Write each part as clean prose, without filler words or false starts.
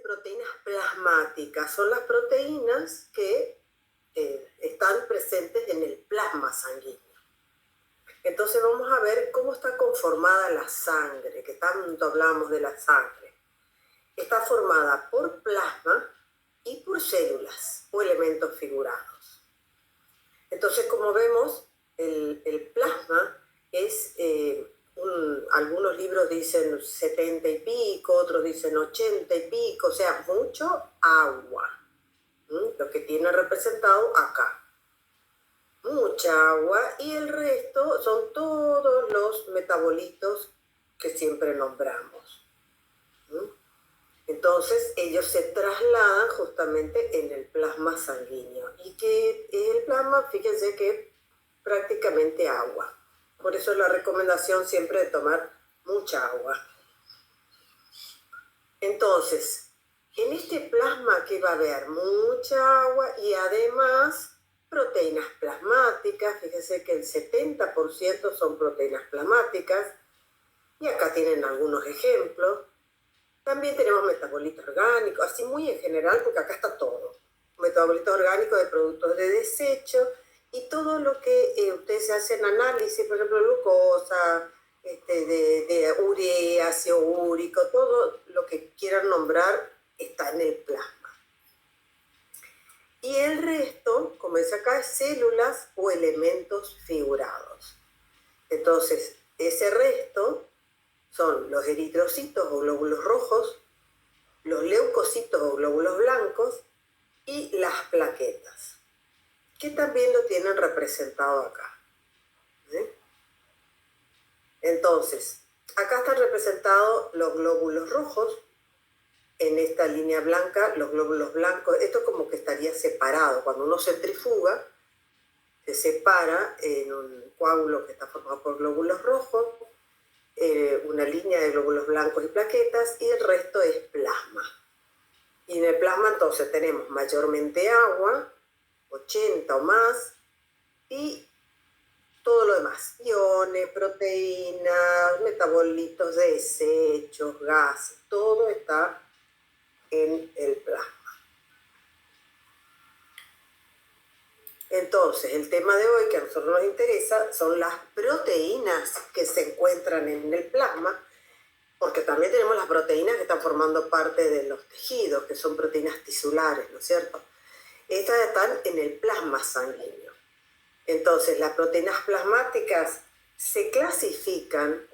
proteínas plasmáticas. Son las proteínas que están presentes en el plasma sanguíneo. Entonces vamos a ver cómo está conformada la sangre, que tanto hablamos de la sangre. Está formada por plasma y por células o elementos figurados. Entonces, como vemos, el plasma es, algunos libros dicen 70 y pico, otros dicen 80 y pico, o sea, mucho agua, lo que tiene representado acá. Mucha agua, y el resto son todos los metabolitos que siempre nombramos. Entonces ellos se trasladan justamente en el plasma sanguíneo. ¿Y qué es el plasma? Fíjense que es prácticamente agua. Por eso es la recomendación siempre de tomar mucha agua. Entonces, en este plasma, ¿qué va a haber? Mucha agua y además proteínas plasmáticas. Fíjense que el 70% son proteínas plasmáticas. Y acá tienen algunos ejemplos. También tenemos metabolitos orgánicos, así muy en general, porque acá está todo. Metabolitos orgánicos de productos de desecho y todo lo que ustedes hacen análisis, por ejemplo, glucosa, de urea, ácido úrico, todo lo que quieran nombrar está en el plasma. Y el resto, como dice acá, es células o elementos figurados. Entonces, ese resto son los eritrocitos o glóbulos rojos, los leucocitos o glóbulos blancos y las plaquetas, que también lo tienen representado acá. Entonces, acá están representados los glóbulos rojos, en esta línea blanca, los glóbulos blancos. Esto como que estaría separado. Cuando uno centrifuga, se separa en un coágulo que está formado por glóbulos rojos, una línea de glóbulos blancos y plaquetas, y el resto es plasma. Y en el plasma entonces tenemos mayormente agua, 80 o más, y todo lo demás, iones, proteínas, metabolitos, desechos, gases, todo está en el plasma. Entonces, el tema de hoy que a nosotros nos interesa son las proteínas que se encuentran en el plasma, porque también tenemos las proteínas que están formando parte de los tejidos, que son proteínas tisulares, ¿no es cierto? Estas están en el plasma sanguíneo. Entonces, las proteínas plasmáticas se clasifican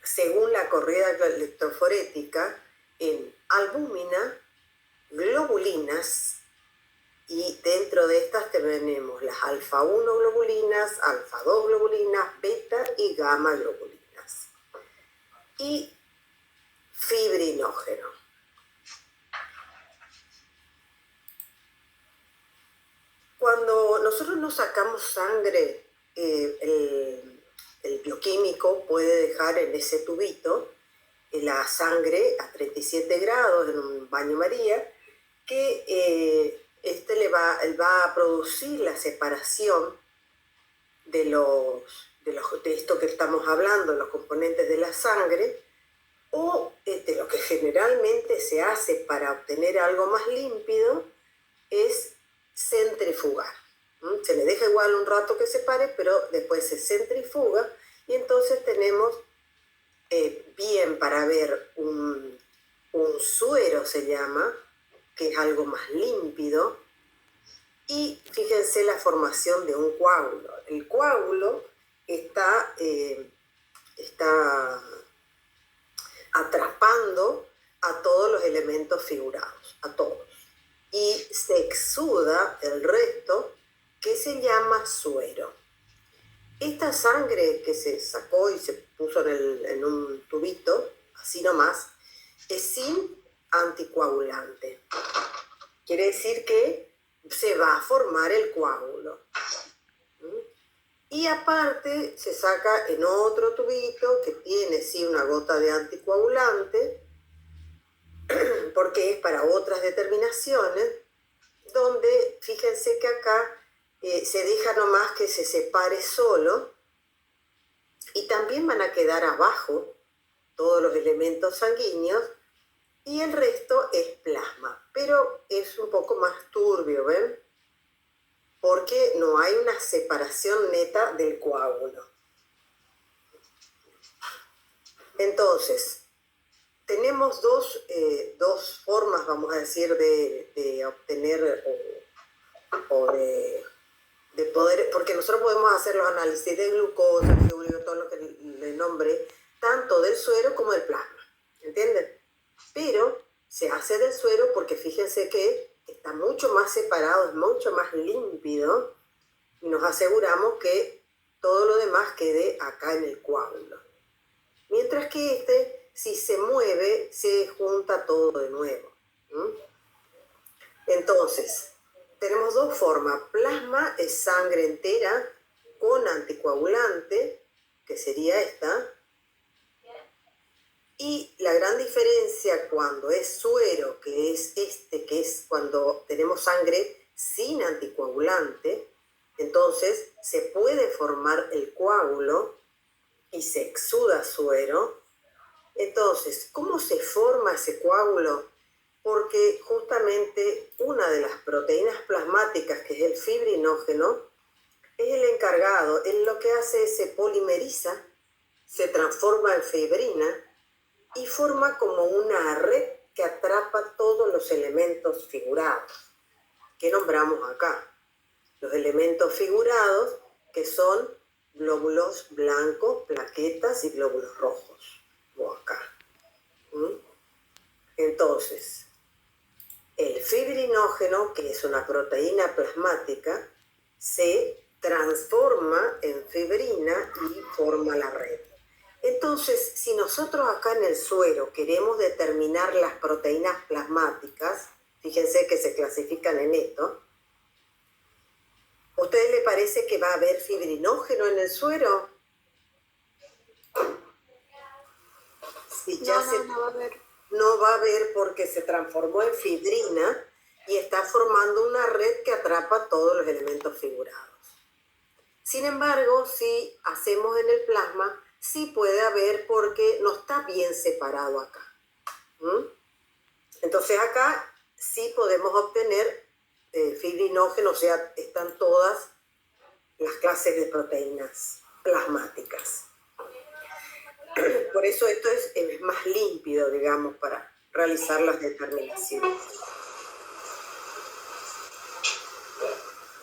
según la corrida electroforética en albúmina, globulinas, y dentro de estas tenemos las alfa-1 globulinas, alfa-2 globulinas, beta y gamma globulinas. Y fibrinógeno. Cuando nosotros nos sacamos sangre, el bioquímico puede dejar en ese tubito la sangre a 37 grados en un baño María, que va a producir la separación de esto que estamos hablando, los componentes de la sangre, o lo que generalmente se hace para obtener algo más límpido es centrifugar. Se le deja igual un rato que se pare, pero después se centrifuga y entonces tenemos bien para ver un suero, se llama, que es algo más límpido, y fíjense la formación de un coágulo. El coágulo está atrapando a todos los elementos figurados, a todos, y se exuda el resto, que se llama suero. Esta sangre que se sacó y se puso en un tubito, así nomás, es sin anticoagulante. Quiere decir que se va a formar el coágulo. Y aparte se saca en otro tubito que tiene sí una gota de anticoagulante, porque es para otras determinaciones, donde fíjense que acá se deja nomás que se separe solo, y también van a quedar abajo todos los elementos sanguíneos, y el resto es plasma, pero es un poco más turbio, ¿ven? Porque no hay una separación neta del coágulo. Entonces, tenemos dos formas, vamos a decir, de obtener o de poder, porque nosotros podemos hacer los análisis de glucosa, fluido, todo lo que le nombre, tanto del suero como del plasma, ¿entienden? Pero se hace del suero porque fíjense que está mucho más separado, es mucho más límpido y nos aseguramos que todo lo demás quede acá en el coágulo. Mientras que si se mueve, se junta todo de nuevo. Entonces, tenemos dos formas. Plasma es sangre entera con anticoagulante, que sería esta. Y la gran diferencia cuando es suero, que es que es cuando tenemos sangre sin anticoagulante, entonces se puede formar el coágulo y se exuda suero. Entonces, ¿cómo se forma ese coágulo? Porque justamente una de las proteínas plasmáticas, que es el fibrinógeno, es el encargado. Él lo que hace es se polimeriza, se transforma en fibrina y forma como una red que atrapa todos los elementos figurados que nombramos acá. Los elementos figurados que son glóbulos blancos, plaquetas y glóbulos rojos, como acá. Entonces, el fibrinógeno, que es una proteína plasmática, se transforma en fibrina y forma la red. Entonces, si nosotros acá en el suero queremos determinar las proteínas plasmáticas, fíjense que se clasifican en esto, ¿a ustedes les parece que va a haber fibrinógeno en el suero? Si ya no va a haber. No va a haber porque se transformó en fibrina y está formando una red que atrapa todos los elementos figurados. Sin embargo, si hacemos en el plasma, sí puede haber porque no está bien separado acá. Entonces acá sí podemos obtener fibrinógeno, o sea, están todas las clases de proteínas plasmáticas. Por eso esto es más límpido, digamos, para realizar las determinaciones.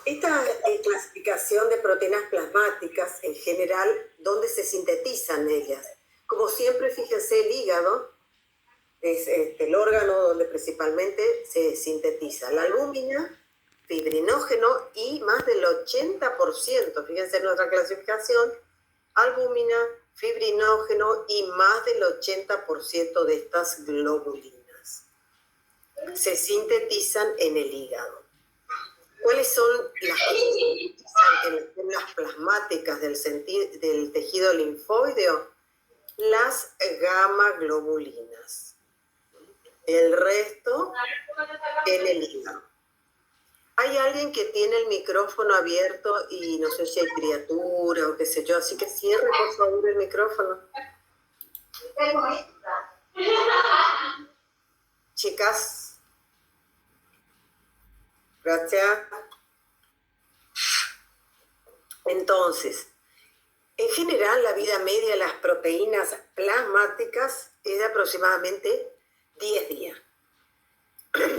Esta clasificación de proteínas plasmáticas, en general, ¿dónde se sintetizan ellas? Como siempre, fíjense, el hígado es el órgano donde principalmente se sintetiza la albúmina, fibrinógeno y más del 80%, fíjense en nuestra clasificación, albúmina, fibrinógeno y más del 80% de estas globulinas se sintetizan en el hígado. ¿Cuáles son las plasmáticas del tejido linfoideo? Las gamma globulinas. El resto en el hígado. Hay alguien que tiene el micrófono abierto y no sé si hay criatura o qué sé yo, así que cierre por favor el micrófono. Chicas, gracias. Entonces, en general la vida media de las proteínas plasmáticas es de aproximadamente 10 días.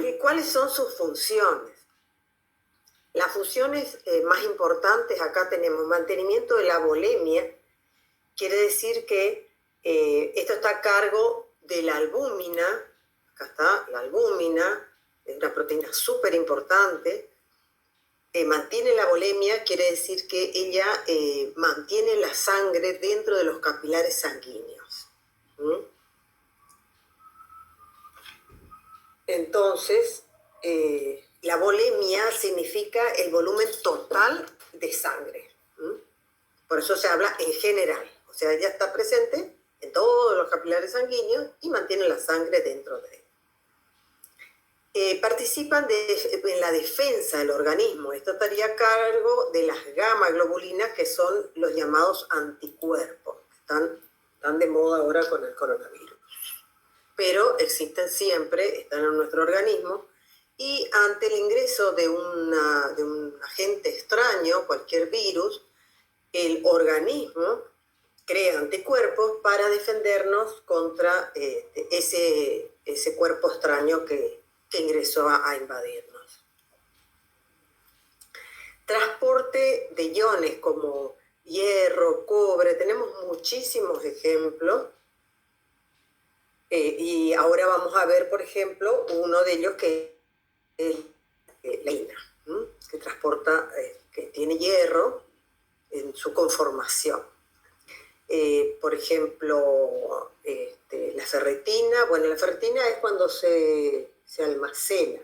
¿Y cuáles son sus funciones? Las funciones más importantes, acá tenemos mantenimiento de la volemia, quiere decir que esto está a cargo de la albúmina, acá está la albúmina, es una proteína súper importante, mantiene la volemia, quiere decir que ella mantiene la sangre dentro de los capilares sanguíneos. Entonces, la volemia significa el volumen total de sangre. Por eso se habla en general. O sea, ella está presente en todos los capilares sanguíneos y mantiene la sangre dentro de él. Participan en la defensa del organismo. Esto estaría a cargo de las gamma globulinas, que son los llamados anticuerpos. Están de moda ahora con el coronavirus. pero existen siempre, están en nuestro organismo, y ante el ingreso de un agente extraño, cualquier virus, el organismo crea anticuerpos para defendernos contra ese cuerpo extraño que ingresó a invadirnos. Transporte de iones como hierro, cobre, tenemos muchísimos ejemplos. Y ahora vamos a ver, por ejemplo, uno de ellos que es la ina, que transporta, que tiene hierro en su conformación. Por ejemplo, la ferritina. Bueno, la ferritina es cuando se almacena.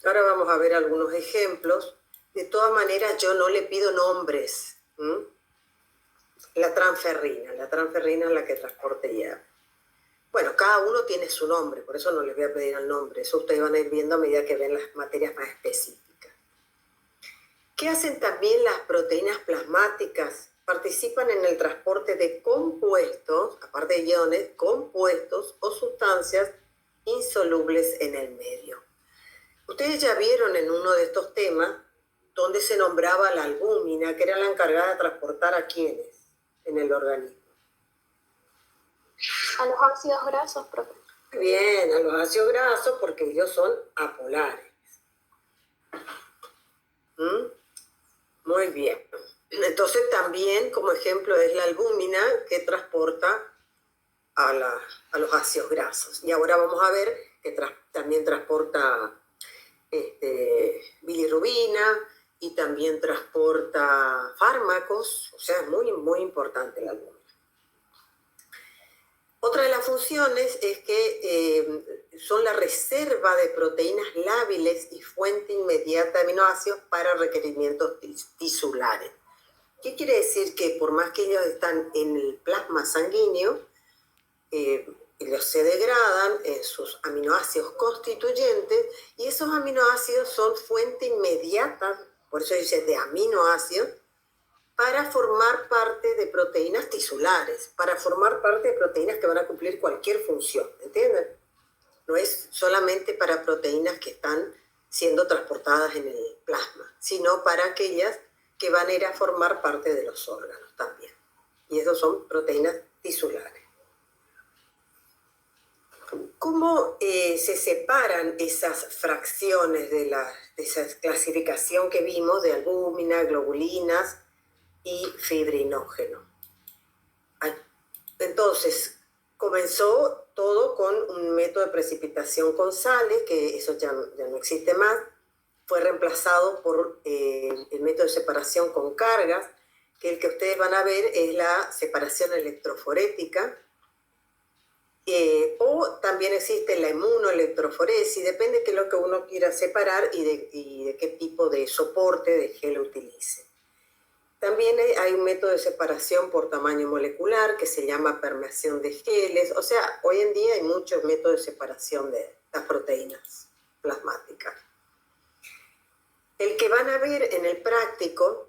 Ahora vamos a ver algunos ejemplos. De todas maneras, yo no le pido nombres. La transferrina es la que transporta hierro. Bueno, cada uno tiene su nombre, por eso no les voy a pedir el nombre. Eso ustedes van a ir viendo a medida que ven las materias más específicas. ¿Qué hacen también las proteínas plasmáticas? Participan en el transporte de compuestos, aparte de iones, compuestos o sustancias insolubles en el medio. Ustedes ya vieron en uno de estos temas donde se nombraba la albúmina, que era la encargada de transportar a quiénes en el organismo. A los ácidos grasos, profe. Muy bien, a los ácidos grasos porque ellos son apolares. Muy bien. Entonces también como ejemplo es la albúmina que transporta a los ácidos grasos. Y ahora vamos a ver que también transporta bilirrubina y también transporta fármacos. O sea, es muy, muy importante la albúmina. Otra de las funciones es que son la reserva de proteínas lábiles y fuente inmediata de aminoácidos para requerimientos tisulares. ¿Qué quiere decir? Que por más que ellos están en el plasma sanguíneo, ellos se degradan en sus aminoácidos constituyentes y esos aminoácidos son fuente inmediata, por eso dice de aminoácidos, para formar parte de proteínas tisulares, para formar parte de proteínas que van a cumplir cualquier función, ¿entienden? No es solamente para proteínas que están siendo transportadas en el plasma, sino para aquellas que van a ir a formar parte de los órganos también. Y esas son proteínas tisulares. ¿Cómo se separan esas fracciones de esa clasificación que vimos de albúmina, globulinas y fibrinógeno? Entonces, comenzó todo con un método de precipitación con sales, que eso ya no existe más. Fue reemplazado por el método de separación con cargas, que el que ustedes van a ver es la separación electroforética. O también existe la inmunoelectroforesis, depende de qué es lo que uno quiera separar y de qué tipo de soporte de gel utilice. También hay un método de separación por tamaño molecular que se llama permeación de geles. O sea, hoy en día hay muchos métodos de separación de las proteínas plasmáticas. El que van a ver en el práctico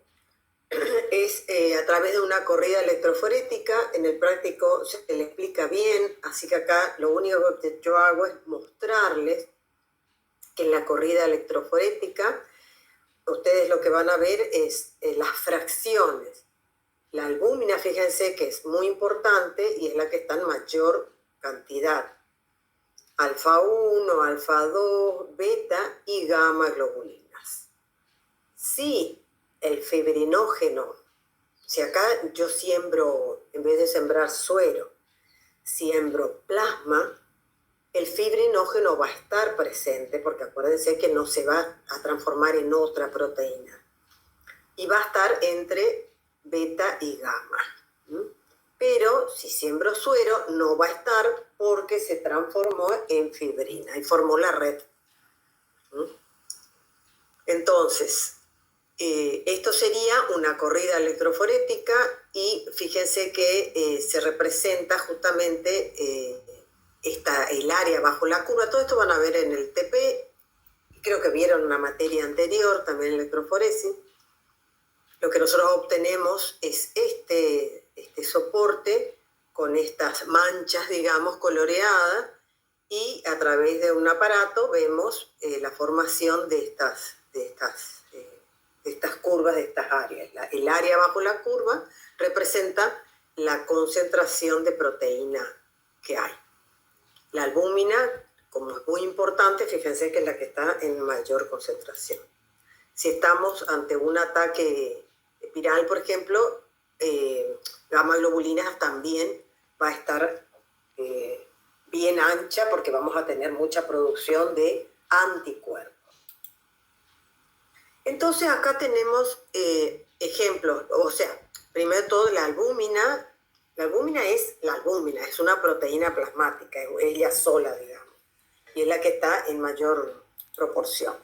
es a través de una corrida electroforética. En el práctico se le explica bien, así que acá lo único que yo hago es mostrarles que en la corrida electroforética ustedes lo que van a ver es las fracciones. La albúmina, fíjense que es muy importante y es la que está en mayor cantidad. Alfa 1, alfa 2, beta y gamma globulinas. Si el fibrinógeno, si acá yo siembro, en vez de sembrar suero, siembro plasma, el fibrinógeno va a estar presente, porque acuérdense que no se va a transformar en otra proteína. Y va a estar entre beta y gamma. Pero si siembro suero, no va a estar porque se transformó en fibrina y formó la red. Entonces, esto sería una corrida electroforética y fíjense que se representa justamente el área bajo la curva. Todo esto van a ver en el TP, creo que vieron una materia anterior, también electroforesis. Lo que nosotros obtenemos es este soporte con estas manchas, digamos, coloreadas, y a través de un aparato vemos la formación de estas curvas, de estas áreas. El área bajo la curva representa la concentración de proteína que hay. La albúmina, como es muy importante, fíjense que es la que está en mayor concentración. Si estamos ante un ataque viral, por ejemplo, gamma globulina también va a estar bien ancha porque vamos a tener mucha producción de anticuerpos. Entonces acá tenemos ejemplos, o sea, primero de todo la albúmina. La albúmina es una proteína plasmática, ella sola, digamos, y es la que está en mayor proporción.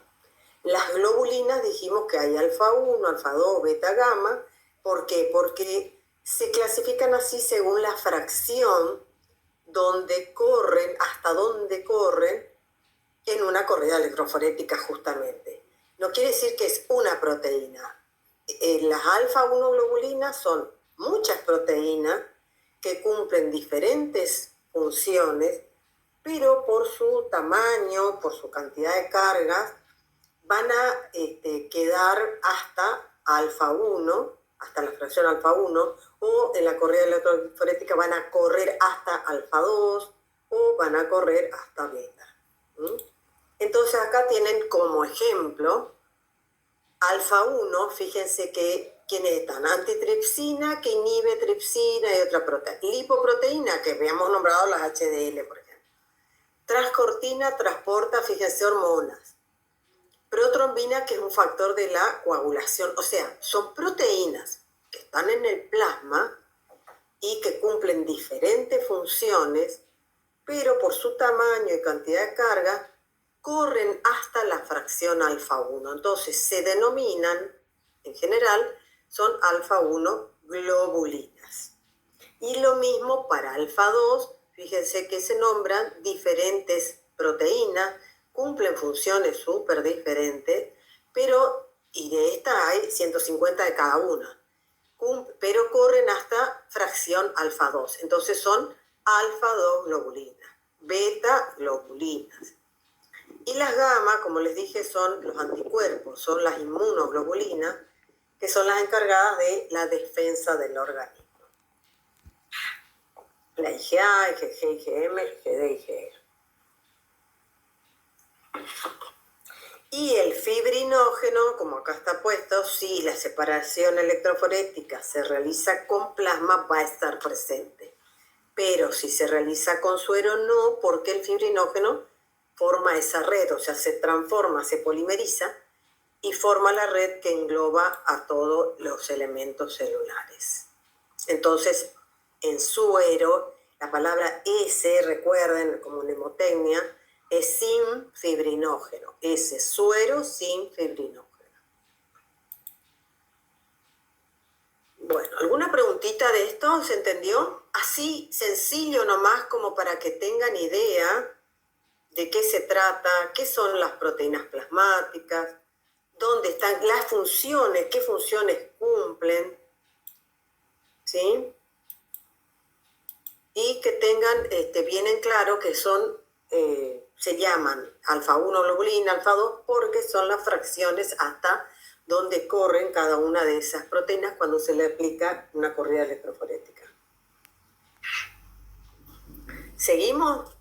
Las globulinas dijimos que hay alfa 1, alfa 2, beta, gamma. ¿Por qué? Porque se clasifican así según la fracción donde corren, hasta dónde corren en una corrida electroforética justamente. No quiere decir que es una proteína. Las alfa 1 globulinas son muchas proteínas que cumplen diferentes funciones, pero por su tamaño, por su cantidad de cargas, van a quedar hasta alfa 1, hasta la fracción alfa 1, o en la corrida electroforética van a correr hasta alfa 2 o van a correr hasta beta. Entonces acá tienen como ejemplo alfa 1, fíjense que ¿quiénes están? Antitripsina, que inhibe tripsina y otra proteína. Lipoproteína, que habíamos nombrado las HDL, por ejemplo. Transcortina transporta, fíjense, hormonas. Protrombina, que es un factor de la coagulación. O sea, son proteínas que están en el plasma y que cumplen diferentes funciones, pero por su tamaño y cantidad de carga, corren hasta la fracción alfa 1. Entonces se denominan, en general, son alfa 1 globulinas. Y lo mismo para alfa 2, fíjense que se nombran diferentes proteínas, cumplen funciones súper diferentes, pero, y de estas hay 150 de cada una, pero corren hasta fracción alfa 2. Entonces son alfa 2 globulinas, beta globulinas. Y las gamma, como les dije, son los anticuerpos, son las inmunoglobulinas, que son las encargadas de la defensa del organismo. La IgA, IgG, IgM, IgD, IgR. Y el fibrinógeno, como acá está puesto, si la separación electroforética se realiza con plasma, va a estar presente. Pero si se realiza con suero, no, porque el fibrinógeno forma esa red, o sea, se transforma, se polimeriza y forma la red que engloba a todos los elementos celulares. Entonces, en suero, la palabra S, recuerden, como mnemotecnia, es sin fibrinógeno. S, suero sin fibrinógeno. Bueno, ¿alguna preguntita de esto? ¿Se entendió? Así, sencillo nomás, como para que tengan idea de qué se trata, qué son las proteínas plasmáticas, dónde están las funciones, qué funciones cumplen, ¿sí? Y que tengan bien en claro que son, se llaman alfa 1 globulina, alfa 2, porque son las fracciones hasta donde corren cada una de esas proteínas cuando se le aplica una corrida electroforética. ¿Seguimos?